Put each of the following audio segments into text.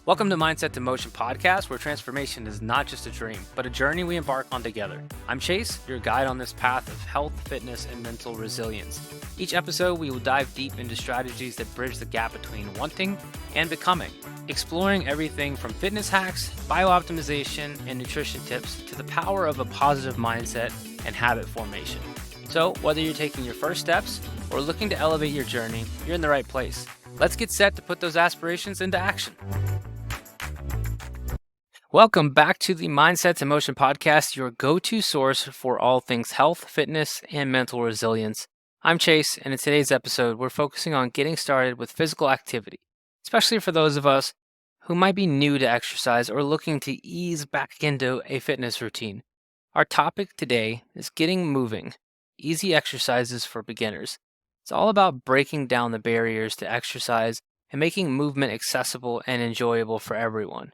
Welcome to Mindset to Motion podcast, where transformation is not just a dream, but a journey we embark on together. I'm Chase, your guide on this path of health, fitness, and mental resilience. Each episode, we will dive deep into strategies that bridge the gap between wanting and becoming, exploring everything from fitness hacks, biooptimization, and nutrition tips to the power of a positive mindset and habit formation. So, whether you're taking your first steps or looking to elevate your journey, you're in the right place. Let's get set to put those aspirations into action. Welcome back to the Mindset to Motion podcast, your go-to source for all things health, fitness, and mental resilience. I'm Chase, and in today's episode, we're focusing on getting started with physical activity, especially for those of us who might be new to exercise or looking to ease back into a fitness routine. Our topic today is getting moving, easy exercises for beginners. It's all about breaking down the barriers to exercise and making movement accessible and enjoyable for everyone.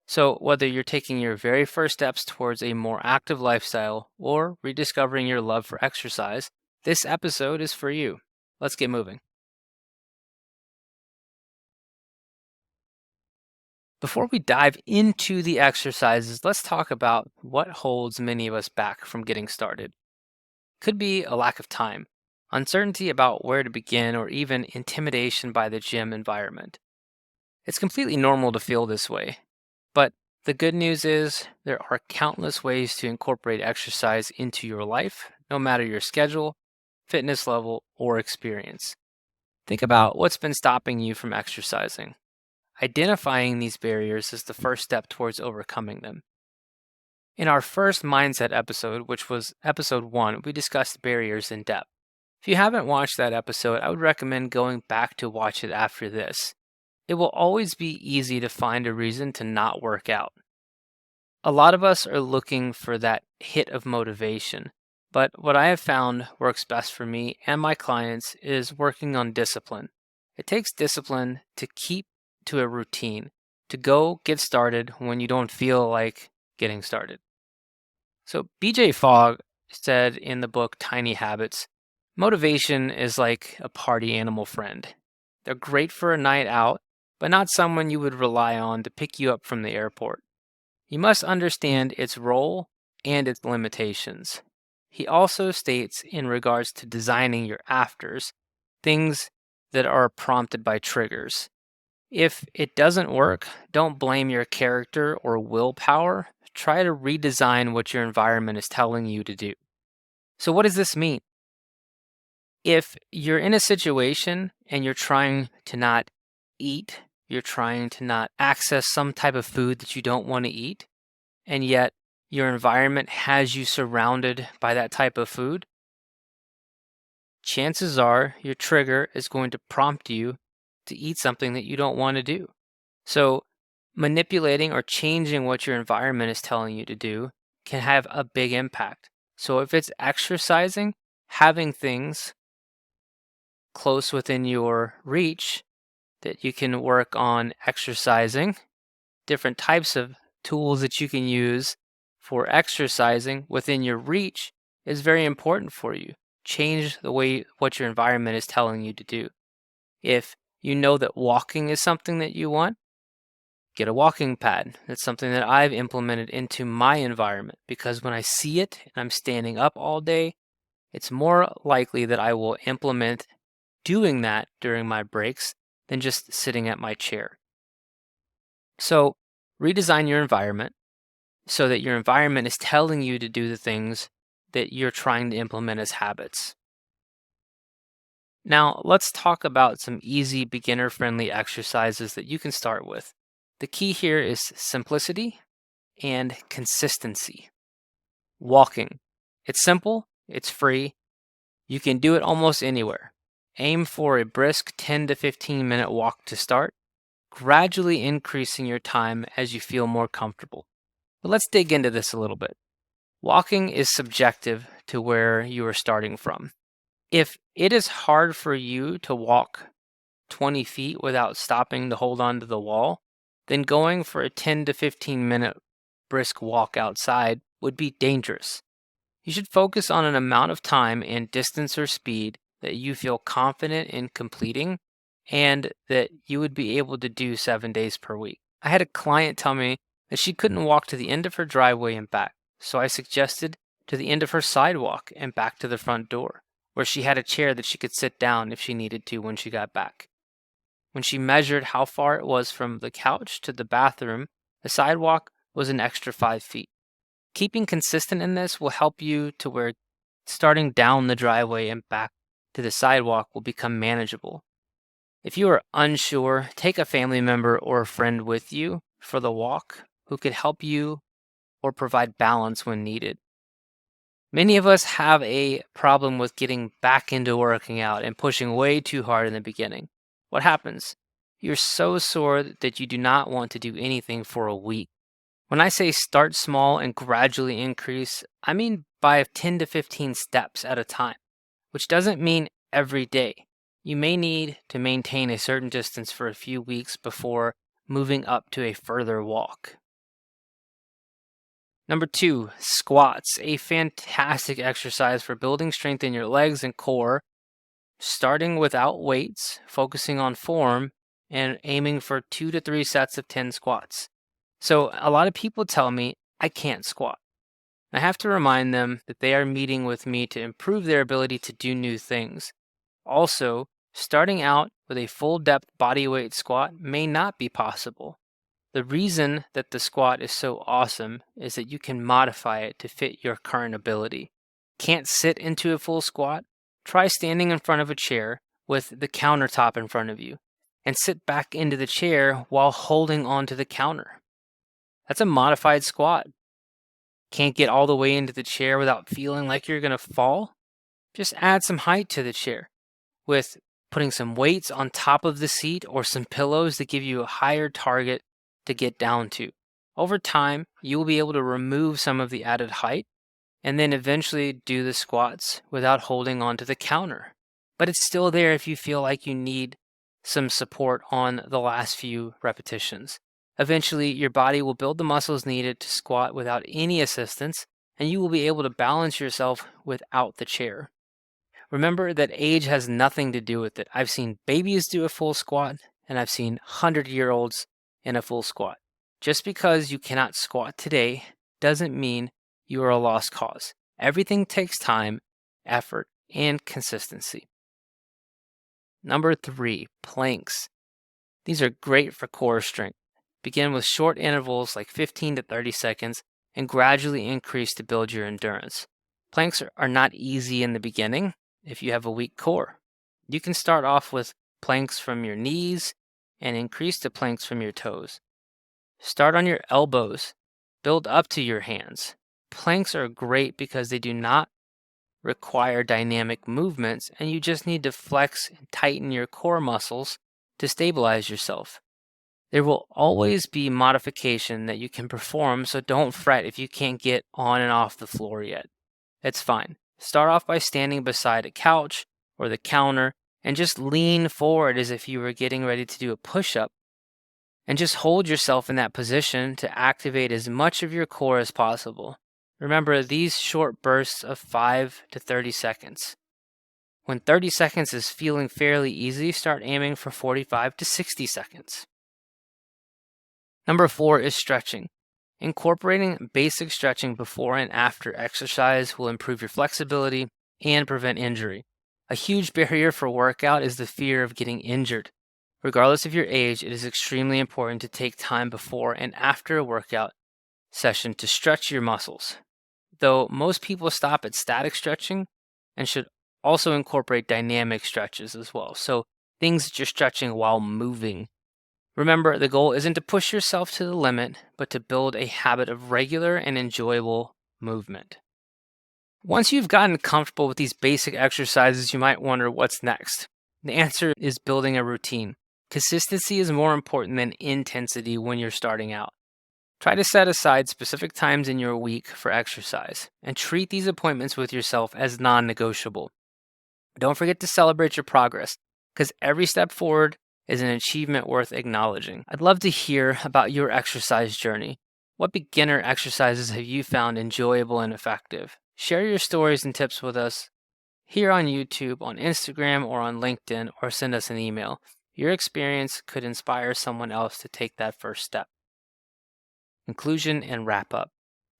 So, whether you're taking your very first steps towards a more active lifestyle or rediscovering your love for exercise, this episode is for you. Let's get moving. Before we dive into the exercises, let's talk about what holds many of us back from getting started. Could be a lack of time, uncertainty about where to begin, or even intimidation by the gym environment. It's completely normal to feel this way. But the good news is there are countless ways to incorporate exercise into your life, no matter your schedule, fitness level, or experience. Think about what's been stopping you from exercising. Identifying these barriers is the first step towards overcoming them. In our first mindset episode, which was episode 1, we discussed barriers in depth. If you haven't watched that episode, I would recommend going back to watch it after this. It will always be easy to find a reason to not work out. A lot of us are looking for that hit of motivation, but what I have found works best for me and my clients is working on discipline. It takes discipline to keep to a routine, to go get started when you don't feel like getting started. So BJ Fogg said in the book Tiny Habits, motivation is like a party animal friend. They're great for a night out, but not someone you would rely on to pick you up from the airport. You must understand its role and its limitations. He also states in regards to designing your afters, things that are prompted by triggers. If it doesn't work, don't blame your character or willpower. Try to redesign what your environment is telling you to do. So what does this mean? If you're in a situation and you're trying to not eat, you're trying to not access some type of food that you don't want to eat, and yet your environment has you surrounded by that type of food, chances are your trigger is going to prompt you to eat something that you don't want to do. So manipulating or changing what your environment is telling you to do can have a big impact. So if it's exercising, having things close within your reach that you can work on exercising, different types of tools that you can use for exercising within your reach is very important for you. Change the way what your environment is telling you to do. If you know that walking is something that you want, get a walking pad. That's something that I've implemented into my environment because when I see it and I'm standing up all day, it's more likely that I will implement doing that during my breaks than just sitting at my chair. So redesign your environment so that your environment is telling you to do the things that you're trying to implement as habits. Now, let's talk about some easy beginner-friendly exercises that you can start with. The key here is simplicity and consistency. Walking. It's simple, it's free, you can do it almost anywhere. Aim for a brisk 10 to 15 minute walk to start, gradually increasing your time as you feel more comfortable. But let's dig into this a little bit. Walking is subjective to where you are starting from. If it is hard for you to walk 20 feet without stopping to hold on to the wall, then going for a 10 to 15 minute brisk walk outside would be dangerous. You should focus on an amount of time and distance or speed that you feel confident in completing and that you would be able to do 7 days per week. I had a client tell me that she couldn't walk to the end of her driveway and back, so I suggested to the end of her sidewalk and back to the front door, where she had a chair that she could sit down if she needed to when she got back. When she measured how far it was from the couch to the bathroom, the sidewalk was an extra 5 feet. Keeping consistent in this will help you to where starting down the driveway and back to the sidewalk will become manageable. If you are unsure, take a family member or a friend with you for the walk who could help you or provide balance when needed. Many of us have a problem with getting back into working out and pushing way too hard in the beginning. What happens? You're so sore that you do not want to do anything for a week. When I say start small and gradually increase, I mean by 10 to 15 steps at a time, which doesn't mean every day. You may need to maintain a certain distance for a few weeks before moving up to a further walk. Number 2, squats, a fantastic exercise for building strength in your legs and core, starting without weights, focusing on form, and aiming for 2 to 3 sets of 10 squats. So a lot of people tell me I can't squat. I have to remind them that they are meeting with me to improve their ability to do new things. Also, starting out with a full depth bodyweight squat may not be possible. The reason that the squat is so awesome is that you can modify it to fit your current ability. Can't sit into a full squat? Try standing in front of a chair with the countertop in front of you and sit back into the chair while holding onto the counter. That's a modified squat. Can't get all the way into the chair without feeling like you're going to fall? Just add some height to the chair with putting some weights on top of the seat or some pillows that give you a higher target to get down to. Over time, you will be able to remove some of the added height and then eventually do the squats without holding onto the counter. But it's still there if you feel like you need some support on the last few repetitions. Eventually, your body will build the muscles needed to squat without any assistance, and you will be able to balance yourself without the chair. Remember that age has nothing to do with it. I've seen babies do a full squat, and I've seen 100-year-olds in a full squat. Just because you cannot squat today doesn't mean you are a lost cause. Everything takes time, effort, and consistency. Number 3, planks. These are great for core strength. Begin with short intervals like 15 to 30 seconds and gradually increase to build your endurance. Planks are not easy in the beginning if you have a weak core. You can start off with planks from your knees and increase to planks from your toes. Start on your elbows, build up to your hands. Planks are great because they do not require dynamic movements and you just need to flex and tighten your core muscles to stabilize yourself. There will always be modification that you can perform, so don't fret if you can't get on and off the floor yet. It's fine. Start off by standing beside a couch or the counter and just lean forward as if you were getting ready to do a push-up. And just hold yourself in that position to activate as much of your core as possible. Remember these short bursts of 5 to 30 seconds. When 30 seconds is feeling fairly easy, start aiming for 45 to 60 seconds. Number 4 is stretching. Incorporating basic stretching before and after exercise will improve your flexibility and prevent injury. A huge barrier for workout is the fear of getting injured. Regardless of your age, it is extremely important to take time before and after a workout session to stretch your muscles. Though most people stop at static stretching and should also incorporate dynamic stretches as well. So things that you're stretching while moving. Remember, the goal isn't to push yourself to the limit, but to build a habit of regular and enjoyable movement. Once you've gotten comfortable with these basic exercises, you might wonder what's next. The answer is building a routine. Consistency is more important than intensity when you're starting out. Try to set aside specific times in your week for exercise and treat these appointments with yourself as non-negotiable. Don't forget to celebrate your progress, because every step forward is an achievement worth acknowledging. I'd love to hear about your exercise journey. What beginner exercises have you found enjoyable and effective? Share your stories and tips with us here on YouTube, on Instagram, or on LinkedIn, or send us an email. Your experience could inspire someone else to take that first step. conclusion, and wrap up.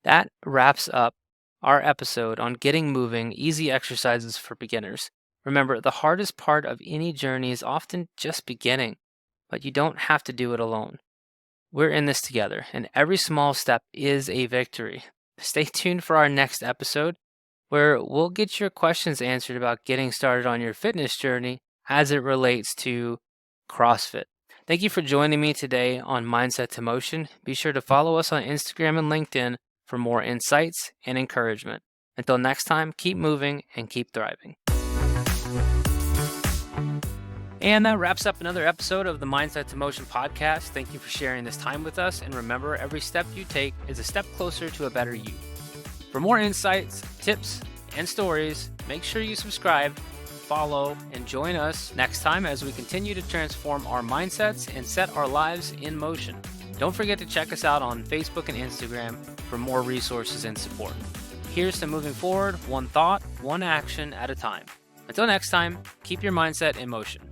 That wraps up our episode on getting moving, easy exercises for beginners. Remember, the hardest part of any journey is often just beginning, but you don't have to do it alone. We're in this together, and every small step is a victory. Stay tuned for our next episode, where we'll get your questions answered about getting started on your fitness journey as it relates to CrossFit. Thank you for joining me today on Mindset to Motion. Be sure to follow us on Instagram and LinkedIn for more insights and encouragement. Until next time, keep moving and keep thriving. And that wraps up another episode of the Mindset to Motion podcast. Thank you for sharing this time with us. And remember, every step you take is a step closer to a better you. For more insights, tips, and stories, make sure you subscribe, follow, and join us next time as we continue to transform our mindsets and set our lives in motion. Don't forget to check us out on Facebook and Instagram for more resources and support. Here's to moving forward, one thought, one action at a time. Until next time, keep your mindset in motion.